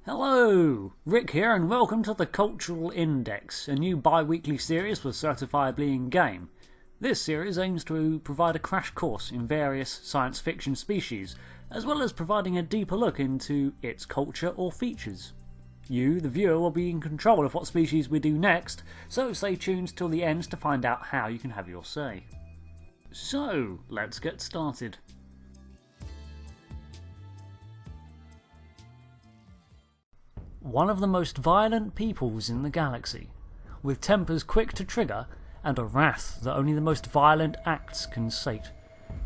Hello! Rick here and welcome to the Cultural Index, a new bi-weekly series for Certifiably Ingame. This series aims to provide a crash course in various science fiction species, as well as providing a deeper look into its culture or features. You, the viewer, will be in control of what species we do next, so stay tuned till the end to find out how you can have your say. So, let's get started. One of the most violent peoples in the galaxy, with tempers quick to trigger and a wrath that only the most violent acts can sate.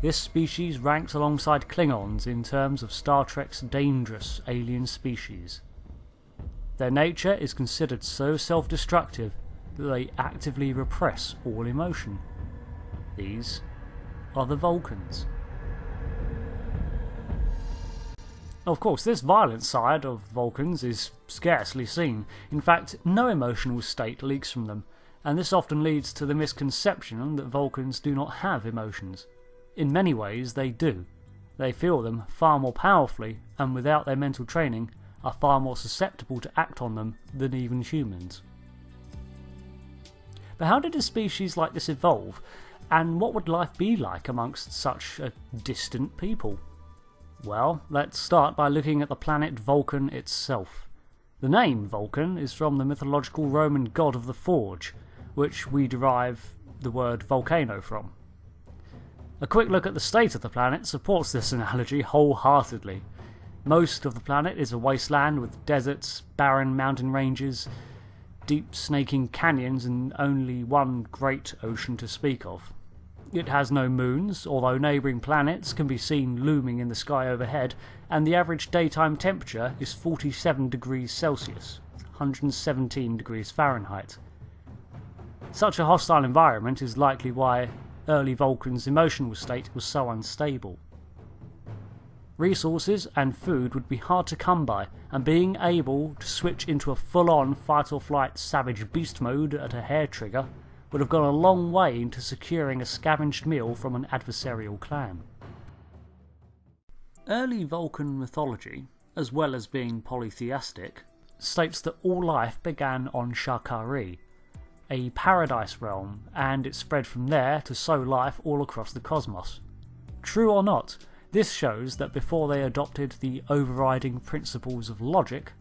This species ranks alongside Klingons in terms of Star Trek's dangerous alien species. Their nature is considered so self-destructive that they actively repress all emotion. These are the Vulcans. Of course, this violent side of Vulcans is scarcely seen. In fact, no emotional state leaks from them, and this often leads to the misconception that Vulcans do not have emotions. In many ways, they do. They feel them far more powerfully, and without their mental training, are far more susceptible to act on them than even humans. But how did a species like this evolve, and what would life be like amongst such a distant people? Well, let's start by looking at the planet Vulcan itself. The name Vulcan is from the mythological Roman god of the forge, which we derive the word volcano from. A quick look at the state of the planet supports this analogy wholeheartedly. Most of the planet is a wasteland with deserts, barren mountain ranges, deep snaking canyons and only one great ocean to speak of. It has no moons, although neighbouring planets can be seen looming in the sky overhead, and the average daytime temperature is 47 degrees Celsius, 117 degrees Fahrenheit. Such a hostile environment is likely why early Vulcans' emotional state was so unstable. Resources and food would be hard to come by, and being able to switch into a full-on fight-or-flight savage beast mode at a hair trigger would have gone a long way into securing a scavenged meal from an adversarial clan. Early Vulcan mythology, as well as being polytheistic, states that all life began on Sha-ka-Ree, a paradise realm, and it spread from there to sow life all across the cosmos. True or not, this shows that before they adopted the overriding principles of logic,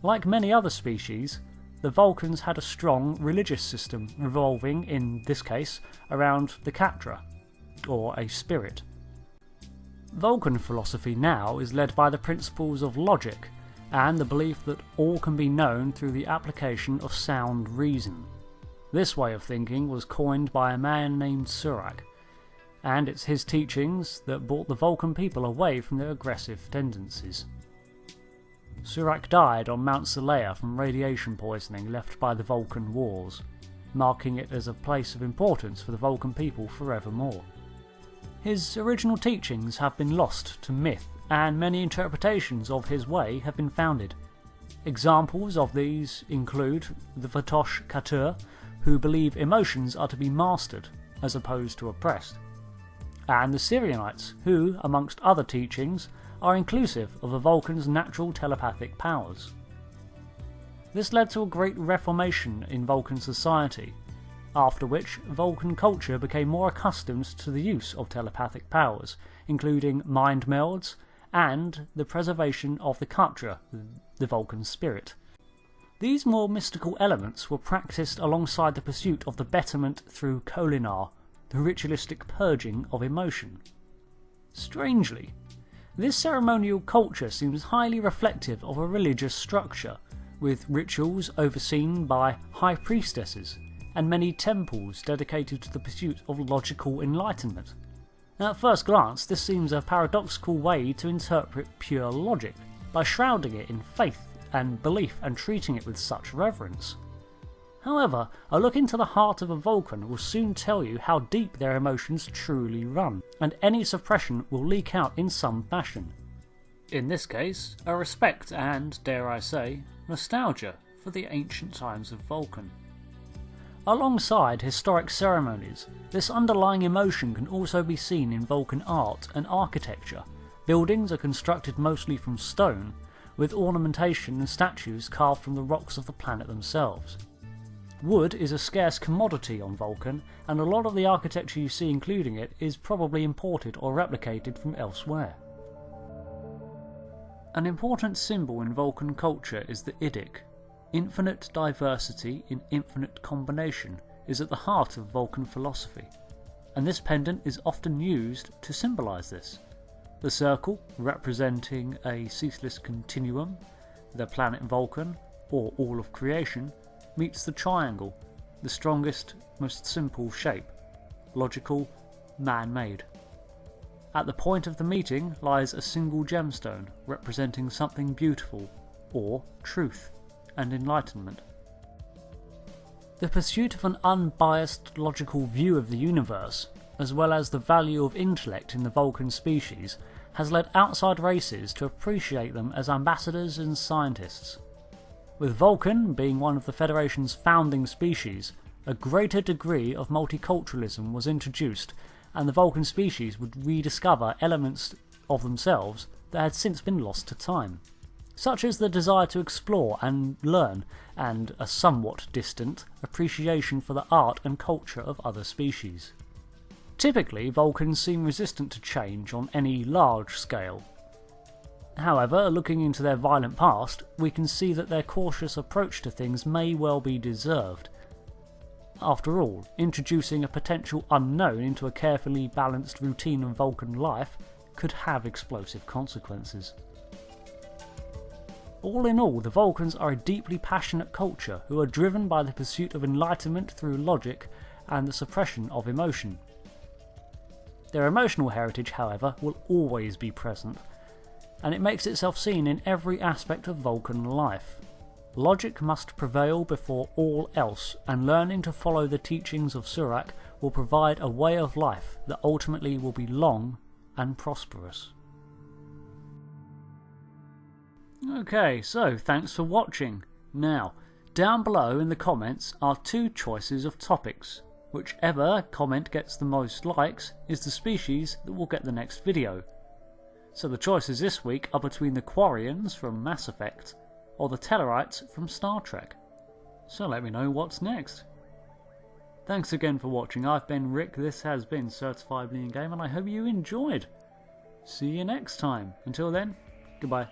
like many other species, the Vulcans had a strong religious system revolving, in this case, around the Katra, or a spirit. Vulcan philosophy now is led by the principles of logic and the belief that all can be known through the application of sound reason. This way of thinking was coined by a man named Surak, and it's his teachings that brought the Vulcan people away from their aggressive tendencies. Surak died on Mount Selea from radiation poisoning left by the Vulcan Wars, marking it as a place of importance for the Vulcan people forevermore. His original teachings have been lost to myth, and many interpretations of his way have been founded. Examples of these include the Vatosh Katur, who believe emotions are to be mastered as opposed to oppressed, and the Syrianites, who, amongst other teachings, are inclusive of a Vulcan's natural telepathic powers. This led to a great reformation in Vulcan society, after which Vulcan culture became more accustomed to the use of telepathic powers, including mind melds and the preservation of the Katra, the Vulcan spirit. These more mystical elements were practiced alongside the pursuit of the betterment through Kolinar, the ritualistic purging of emotion. Strangely, this ceremonial culture seems highly reflective of a religious structure, with rituals overseen by high priestesses and many temples dedicated to the pursuit of logical enlightenment. Now, at first glance, this seems a paradoxical way to interpret pure logic, by shrouding it in faith and belief and treating it with such reverence. However, a look into the heart of a Vulcan will soon tell you how deep their emotions truly run, and any suppression will leak out in some fashion. In this case, a respect and, dare I say, nostalgia for the ancient times of Vulcan. Alongside historic ceremonies, this underlying emotion can also be seen in Vulcan art and architecture. Buildings are constructed mostly from stone, with ornamentation and statues carved from the rocks of the planet themselves. Wood is a scarce commodity on Vulcan, and a lot of the architecture you see including it is probably imported or replicated from elsewhere. An important symbol in Vulcan culture is the Idic. Infinite diversity in infinite combination is at the heart of Vulcan philosophy, and this pendant is often used to symbolise this. The circle, representing a ceaseless continuum, the planet Vulcan, or all of creation, meets the triangle, the strongest, most simple shape, logical, man-made. At the point of the meeting lies a single gemstone representing something beautiful, or truth and enlightenment. The pursuit of an unbiased logical view of the universe, as well as the value of intellect in the Vulcan species, has led outside races to appreciate them as ambassadors and scientists. With Vulcan being one of the Federation's founding species, a greater degree of multiculturalism was introduced, and the Vulcan species would rediscover elements of themselves that had since been lost to time, such as the desire to explore and learn, and a somewhat distant appreciation for the art and culture of other species. Typically, Vulcans seem resistant to change on any large scale. However, looking into their violent past, we can see that their cautious approach to things may well be deserved. After all, introducing a potential unknown into a carefully balanced routine of Vulcan life could have explosive consequences. All in all, the Vulcans are a deeply passionate culture who are driven by the pursuit of enlightenment through logic and the suppression of emotion. Their emotional heritage, however, will always be present, and it makes itself seen in every aspect of Vulcan life. Logic must prevail before all else, and learning to follow the teachings of Surak will provide a way of life that ultimately will be long and prosperous. Okay, so thanks for watching. Now, down below in the comments are two choices of topics. Whichever comment gets the most likes is the species that will get the next video. So the choices this week are between the Quarians from Mass Effect or the Tellarites from Star Trek. So let me know what's next. Thanks again for watching. I've been Rick, this has been Certifiably Ingame, and I hope you enjoyed. See you next time. Until then, goodbye.